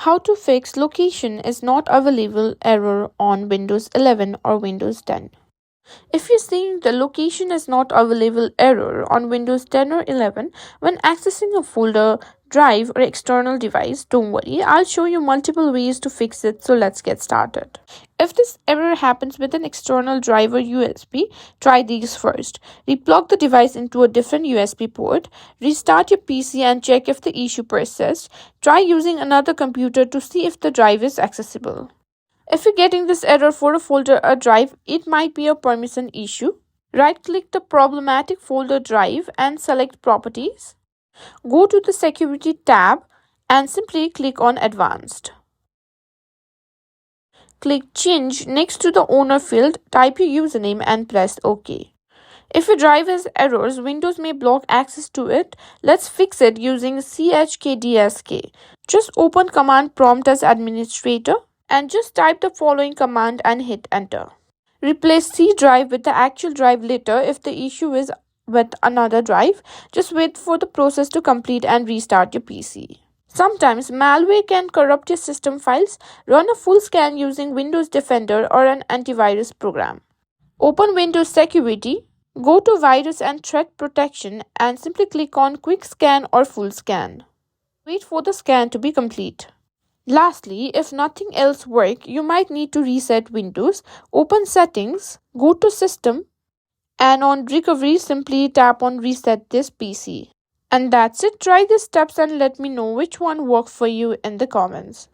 How to fix location is not available error on Windows 11 or Windows 10. If you're seeing the location is not available error on Windows 10 or 11 when accessing a folder, drive, or external device, don't worry, I'll show you multiple ways to fix it, so let's get started. If this error happens with an external drive or USB, try these first. Replug the device into a different USB port, restart your PC and check if the issue persists. Try using another computer to see if the drive is accessible. If you're getting this error for a folder or drive, it might be a permission issue. Right-click the problematic folder drive and select Properties. Go to the Security tab and simply click on Advanced. Click Change next to the owner field, type your username and press OK. If your drive has errors, Windows may block access to it. Let's fix it using chkdsk. Just open Command Prompt as administrator and just type the following command and hit enter. Replace C drive with the actual drive later if the issue is with another drive. Just wait for the process to complete and restart your PC. Sometimes malware can corrupt your system files. Run a full scan using Windows Defender or an antivirus program. Open Windows Security, go to Virus and Threat Protection and simply click on Quick Scan or Full Scan. Wait for the scan to be complete. Lastly, if nothing else works, you might need to reset Windows. Open Settings, go to System, and on Recovery, simply tap on Reset this PC. And that's it. Try these steps and let me know which one worked for you in the comments.